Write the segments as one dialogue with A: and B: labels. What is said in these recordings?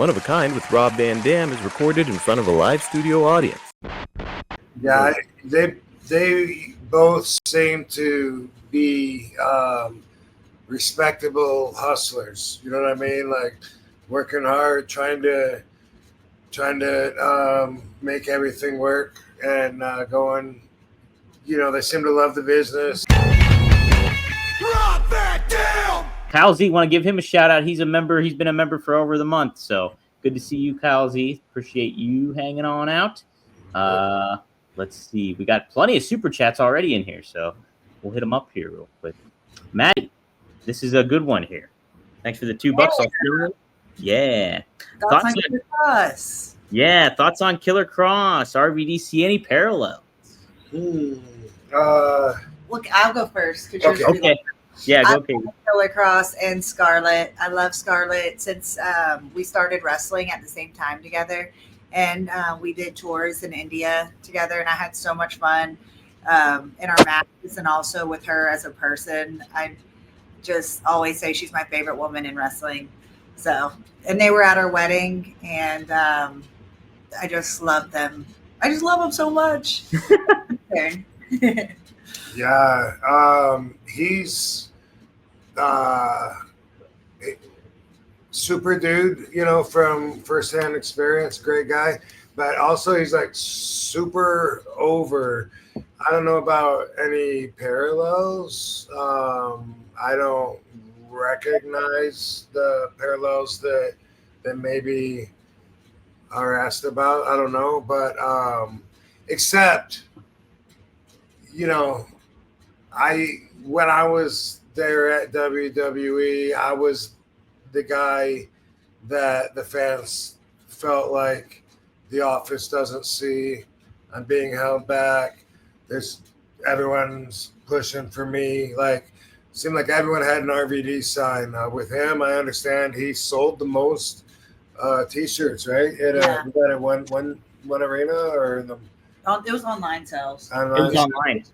A: One of a Kind with Rob Van Dam is recorded in front of a live studio audience.
B: Yeah, they both seem to be respectable hustlers. You know what I mean? Like working hard, trying to make everything work, and going. You know, they seem to love the business.
C: Drop that down!
D: Kyle Z, want to give him a shout out. He's a member. He's been a member for over the month. So good to see you, Kyle Z. Appreciate you hanging on out. Let's see. We got plenty of super chats already in here, so we'll hit them up here real quick. Maddie, this is a good one here. Thanks for the $2. Yeah.
E: Thoughts on Killer Kross?
D: Yeah. Thoughts on Killer Kross? RVD, see any parallels?
E: Look, I'll go first.
D: Okay. Yeah, go, Katie.
E: Killer Kross and Scarlett. I love Scarlett since we started wrestling at the same time together. And we did tours in India together, and I had so much fun in our matches and also with her as a person. I just always say she's my favorite woman in wrestling. So, and they were at our wedding, and I just love them. I just love them so much.
B: Yeah, he's super dude, you know, from firsthand experience, great guy, but also he's like super over. I don't know about any parallels. I don't recognize the parallels that maybe are asked about. I don't know, but except, you know, when I was there at WWE, I was the guy that the fans felt like the office doesn't see. I'm being held back. Everyone's pushing for me. Like, seemed like everyone had an RVD sign. With him, I understand he sold the most T-shirts, right?
E: Yeah.
B: Was that at one arena or the?
E: It was online sales.
D: It was online.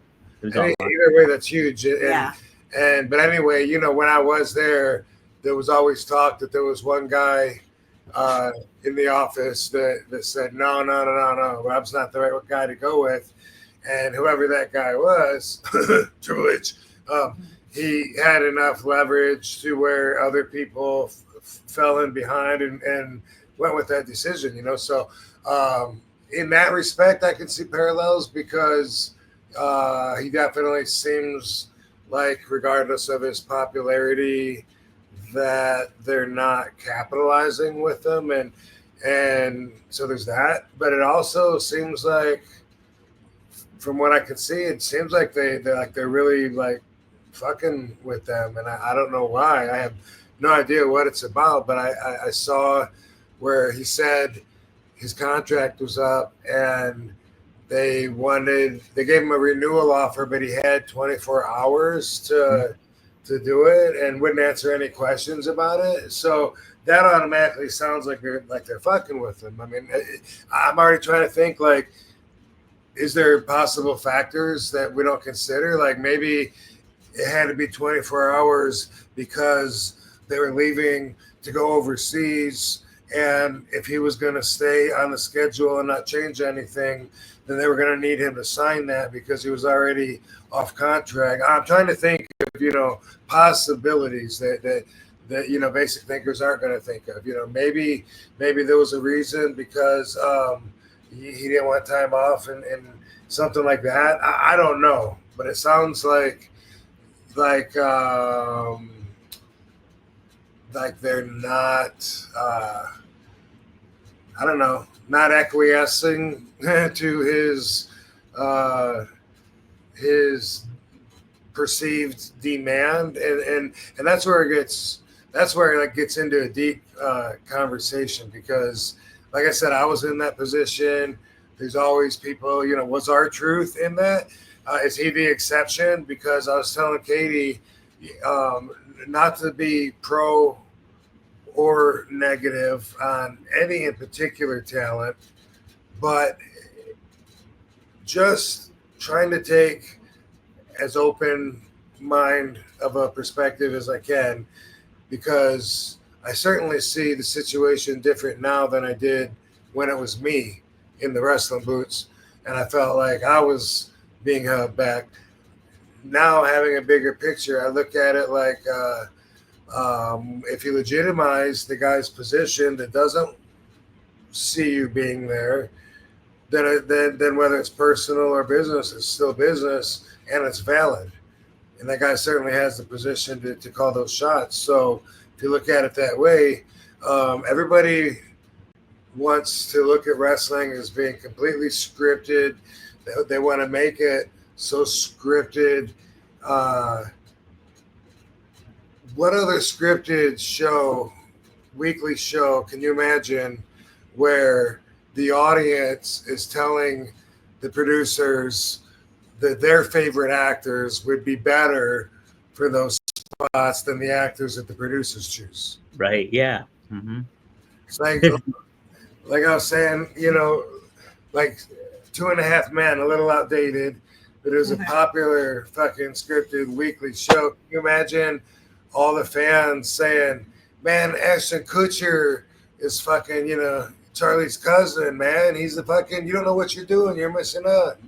B: Either way, that's huge.
E: Yeah.
B: But anyway, you know, when I was there was always talk that there was one guy in the office that said, no, Rob's not the right guy to go with. And whoever that guy was, Triple H, he had enough leverage to where other people fell in behind and went with that decision, you know. So in that respect, I can see parallels because he definitely seems like, regardless of his popularity, that they're not capitalizing with them, and so there's that. But it also seems like, from what I can see, it seems like they're really like fucking with them, and I don't know why. I have no idea what it's about, but I saw where he said his contract was up and they gave him a renewal offer, but he had 24 hours to do it and wouldn't answer any questions about it. So that automatically sounds like they're fucking with him. I mean, I'm already trying to think, like, is there possible factors that we don't consider? Like, maybe it had to be 24 hours because they were leaving to go overseas, and if he was going to stay on the schedule and not change anything, then they were going to need him to sign that because he was already off contract. I'm trying to think of, you know, possibilities that you know, basic thinkers aren't going to think of. You know, maybe there was a reason because he didn't want time off and something like that. I don't know, but it sounds like they're not. I don't know, not acquiescing to his perceived demand, and that's where it gets into a deep conversation, because, like I said, I was in that position. There's always people, you know, was our truth in that? Is he the exception? Because I was telling Katie not to be pro or negative on any in particular talent, but just trying to take as open mind of a perspective as I can, because I certainly see the situation different now than I did when it was me in the wrestling boots, and I felt like I was being held back. Now, having a bigger picture, I look at it like if you legitimize the guy's position that doesn't see you being there, then whether it's personal or business, it's still business and it's valid. And that guy certainly has the position to call those shots. So if you look at it that way, everybody wants to look at wrestling as being completely scripted. They want to make it so scripted. What other scripted show, weekly show, can you imagine where the audience is telling the producers that their favorite actors would be better for those spots than the actors that the producers choose?
D: Right. Yeah. Mm-hmm.
B: It's like I was saying, like 2.5 Men, a little outdated, but it was a popular fucking scripted weekly show. Can you imagine all the fans saying, man, Ashton Kutcher is fucking, Charlie's cousin, man. He's the fucking, you don't know what you're doing. You're missing out.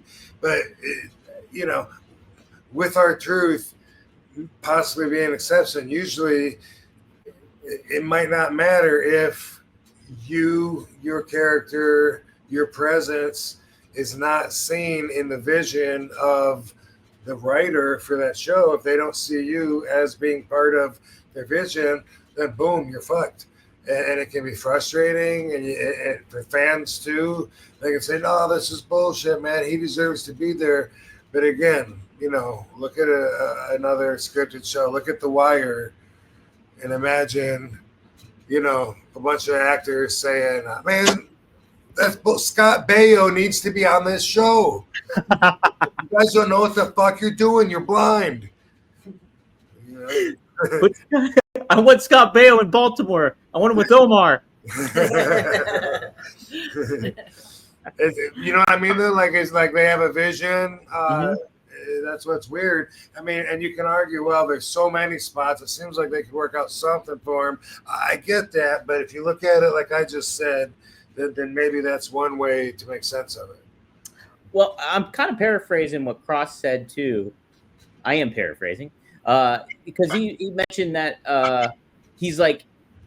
B: But, with R-Truth possibly being an exception, usually it might not matter if your character, your presence is not seen in the vision of the writer for that show. If they don't see you as being part of their vision, then boom, you're fucked. And it can be frustrating, and for fans too. They can say, no, this is bullshit, man. He deserves to be there. But again, look at another scripted show. Look at The Wire and imagine, a bunch of actors saying, man, Scott Baio needs to be on this show. You guys don't know what the fuck you're doing. You're blind.
D: I want Scott Baio in Baltimore. I want him with Omar.
B: You know what I mean? Like it's like they have a vision. That's what's weird. I mean, and you can argue, well, there's so many spots. It seems like they could work out something for him. I get that, but if you look at it like I just said, then maybe that's one way to make sense of it.
D: Well, I'm kind of paraphrasing what Kross said too. I am paraphrasing because he mentioned that he's like,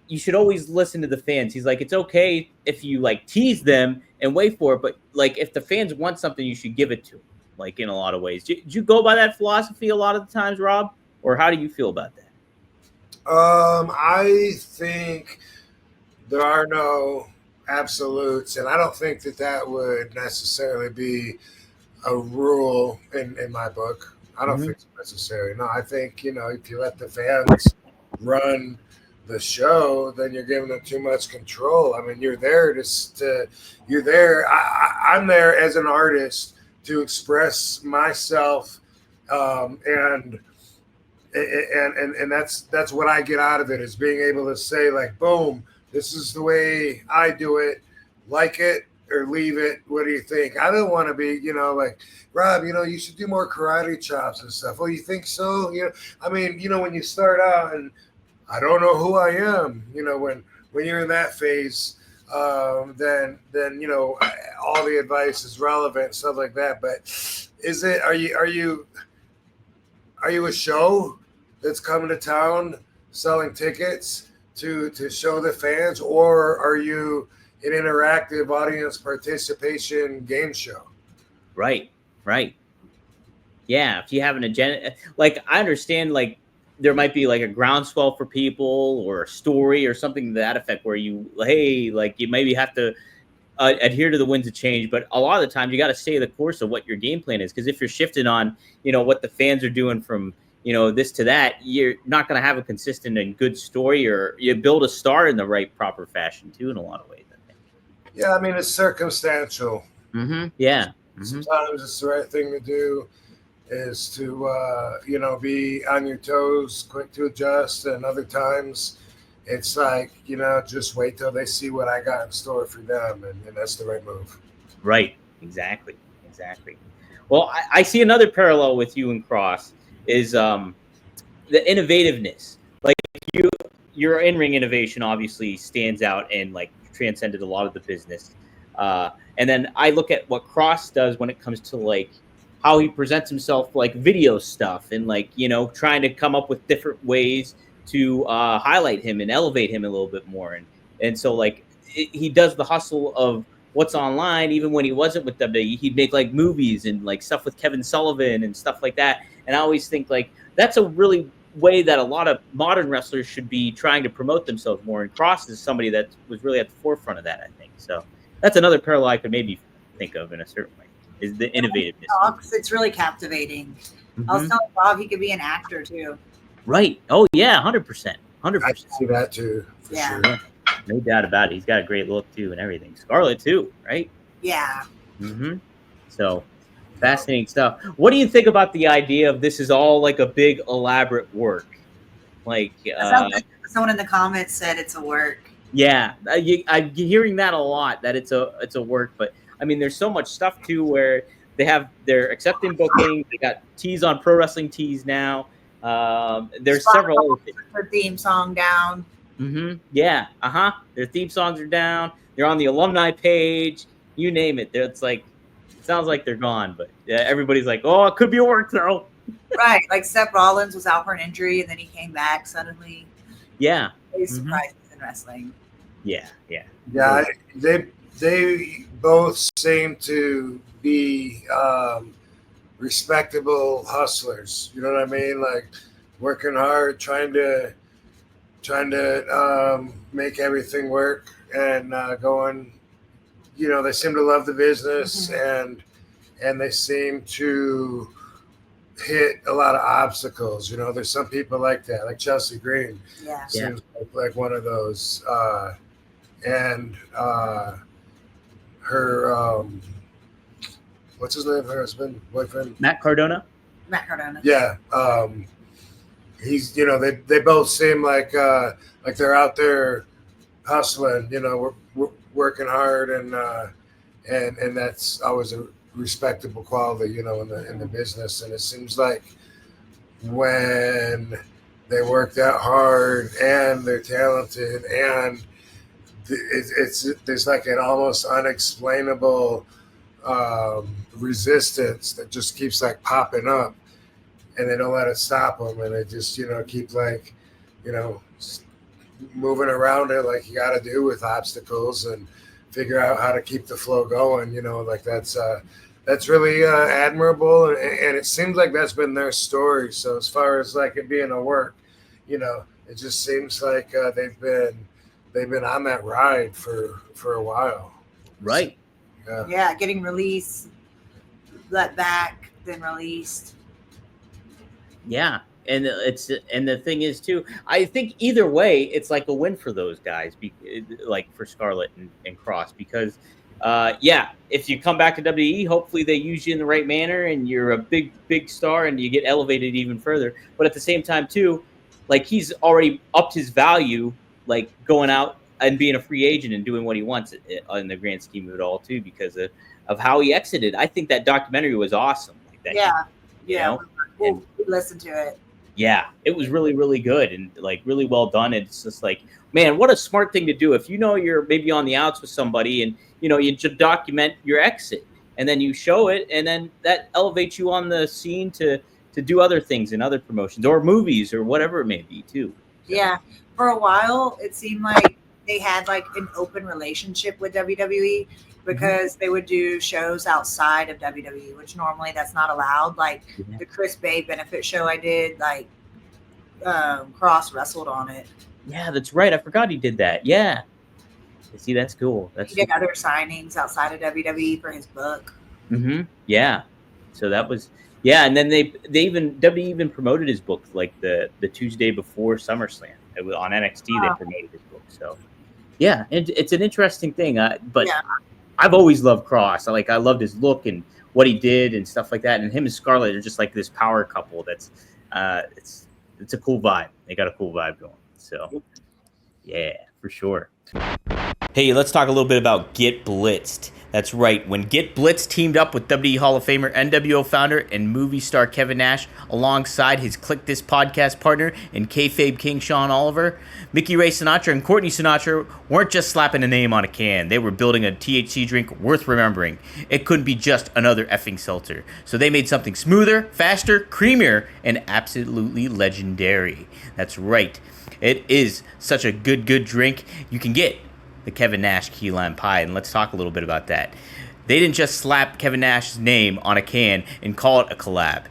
D: you should always listen to the fans. He's like, it's okay if you like tease them and wait for it, but like if the fans want something, you should give it to them. Like in a lot of ways. Do you go by that philosophy a lot of the times, Rob? Or how do you feel about that?
B: I think there are no absolutes, and I don't think that would necessarily be a rule in my book. I don't think it's necessary. No, I think, if you let the fans run the show, then you're giving them too much control. I mean, you're there you're there. I'm there as an artist to express myself, and that's what I get out of it, is being able to say, like, boom, this is the way I do it, like it or leave it. What do you think? I don't want to be, like, Rob, you should do more karate chops and stuff. Well, you think so? I mean, when you start out and I don't know who I am, when you're in that phase, then all the advice is relevant, stuff like that. But are you a show that's coming to town selling tickets to show the fans, or are you an interactive audience participation game show?
D: Right. Yeah, if you have an agenda, like I understand, like there might be like a groundswell for people or a story or something to that effect where you maybe have to adhere to the winds of change. But a lot of the time you got to stay the course of what your game plan is. Because if you're shifting on, what the fans are doing from, this to that, you're not going to have a consistent and good story, or you build a star in the right proper fashion too, in a lot of ways, I think.
B: Yeah. I mean, it's circumstantial.
D: Yeah.
B: Sometimes it's the right thing to do is to, be on your toes, quick to adjust. And other times it's like, just wait till they see what I got in store for them. And that's the right move.
D: Right. Exactly. Well, I see another parallel with you and Kross is the innovativeness. Like your in-ring innovation obviously stands out and like transcended a lot of the business. And then I look at what Kross does when it comes to like how he presents himself, like video stuff, and like, you know, trying to come up with different ways to highlight him and elevate him a little bit more. And so like he does the hustle of what's online. Even when he wasn't with WWE, he'd make like movies and like stuff with Kevin Sullivan and stuff like that. And I always think like that's a really way that a lot of modern wrestlers should be trying to promote themselves more. And Kross is somebody that was really at the forefront of that, I think. So that's another parallel I could maybe think of in a certain way, is the innovativeness.
E: It's really captivating. I was telling Bob he could be an actor too.
D: Right. Oh yeah, 100%.
B: I can see that too. For
E: Yeah.
B: sure.
D: No doubt about it. He's got a great look too and everything. Scarlett too, right?
E: Yeah.
D: So fascinating stuff. What do you think about the idea of this is all like a big elaborate work? Like
E: Someone in the comments said it's a work.
D: yeah, I'm hearing that a lot, that it's a work. But I mean, there's so much stuff too where they're accepting booking. They got tees on Pro Wrestling Tees now. There's several other things.
E: Their theme song down.
D: Yeah. Their theme songs are down. They're on the alumni page. You name it. It's like, it sounds like they're gone, but everybody's like, oh, it could be a work though.
E: Right. Like Seth Rollins was out for an injury and then he came back suddenly.
D: Yeah.
E: He's surprises in wrestling.
D: Yeah.
B: They both seem to be respectable hustlers. You know what I mean? Like working hard, trying to make everything work, and going. You know, they seem to love the business, and they seem to hit a lot of obstacles. You know, there's some people like that, like Chelsea Green.
E: Yeah.
B: Seems like one of those. And her, what's his name? Her husband, boyfriend?
D: Matt Cardona.
B: Yeah. He's, you know, they both seem like they're out there hustling. You know, we're working hard, and that's always a respectable quality, you know, in the business. And it seems like when they work that hard and they're talented, and there's like an almost unexplainable resistance that just keeps like popping up, and they don't let it stop them, and they just, you know, keep like, you know, moving around it like you got to do with obstacles, and figure out how to keep the flow going. You know, like that's really admirable, and it seems like that's been their story. So as far as like it being a work, you know, it just seems like they've been on that ride for a while.
D: Right.
E: Yeah, getting released, let back, then released.
D: Yeah. And the thing is too, I think either way, it's like a win for those guys, like for Scarlett and Kross, because if you come back to WWE, hopefully they use you in the right manner and you're a big star and you get elevated even further. But at the same time too, like he's already upped his value, like going out and being a free agent and doing what he wants in the grand scheme of it all too, because of how he exited. I think that documentary was awesome. Like that, you know?
E: We'll listen to it.
D: Yeah, it was really, really good and like really well done. It's just like, man, what a smart thing to do. If you know you're maybe on the outs with somebody, and you know you just document your exit and then you show it, and then that elevates you on the scene to do other things in other promotions or movies or whatever it may be too. So.
E: Yeah, for a while it seemed like they had like an open relationship with WWE, because they would do shows outside of WWE, which normally that's not allowed. Like the Chris Bay benefit show I did, like Kross wrestled on it.
D: Yeah, that's right. I forgot he did that. Yeah. See, that's cool. He
E: did other signings outside of WWE for his book.
D: Yeah. So that was, yeah. And then WWE even promoted his book like the Tuesday before SummerSlam. It was on NXT. They promoted his book. So yeah, it's an interesting thing. But yeah. I've always loved Kross. I loved his look and what he did and stuff like that. And him and Scarlett are just like this power couple. That's it's a cool vibe. They got a cool vibe going. So yeah, for sure. Hey, let's talk a little bit about Get Blitzed. That's right. When Get Blitzed teamed up with WWE Hall of Famer, NWO founder, and movie star Kevin Nash, alongside his Click This podcast partner and kayfabe king Sean Oliver, Mickey Ray Sinatra and Courtney Sinatra weren't just slapping a name on a can. They were building a THC drink worth remembering. It couldn't be just another effing seltzer. So they made something smoother, faster, creamier, and absolutely legendary. That's right. It is such a good drink. You can get the Kevin Nash Key Lime Pie, and let's talk a little bit about that. They didn't just slap Kevin Nash's name on a can and call it a collab.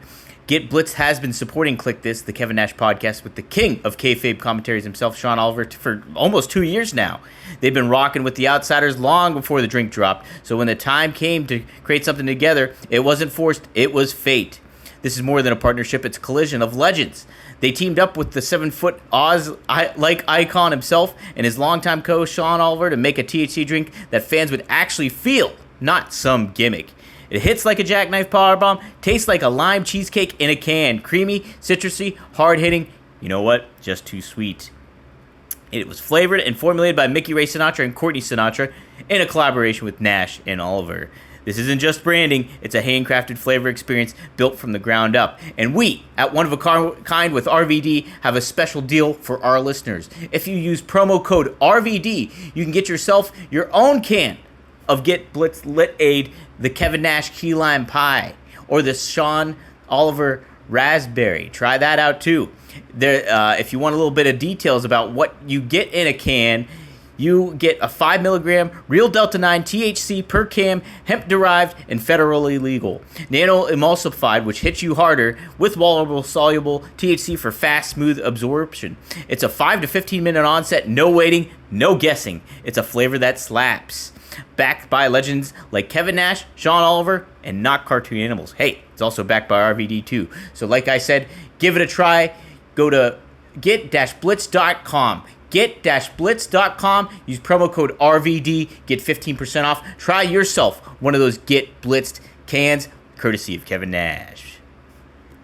D: Get Blitz has been supporting Click This, the Kevin Nash podcast, with the king of kayfabe commentaries himself, Sean Oliver, for almost 2 years now. They've been rocking with the Outsiders long before the drink dropped, so when the time came to create something together, it wasn't forced, it was fate. This is more than a partnership, it's a collision of legends. They teamed up with the 7-foot Oz-like icon himself and his longtime co-host Sean Oliver to make a THC drink that fans would actually feel, not some gimmick. It hits like a jackknife powerbomb, tastes like a lime cheesecake in a can, creamy, citrusy, hard-hitting, you know what, just too sweet. It was flavored and formulated by Mickey Ray Sinatra and Courtney Sinatra in a collaboration with Nash and Oliver. This isn't just branding, it's a handcrafted flavor experience built from the ground up. And we, at One of a Kind with RVD, have a special deal for our listeners. If you use promo code RVD, you can get yourself your own can of Get Blitz Lit Aid, the Kevin Nash Key Lime Pie, or the Sean Oliver Raspberry. Try that out too. If you want a little bit of details about what you get in a can, you get a 5 milligram real Delta 9 THC per can, hemp-derived and federally legal. Nano-emulsified, which hits you harder, with water-soluble THC for fast, smooth absorption. It's a 5 to 15 minute onset, no waiting, no guessing. It's a flavor that slaps. Backed by legends like Kevin Nash, Sean Oliver, and Not Cartoon Animals. Hey, it's also backed by RVD too. So like I said, give it a try. Go to get-blitz.com. Get-blitz.com. Use promo code RVD. Get 15% off. Try yourself one of those Get Blitzed cans, courtesy of Kevin Nash.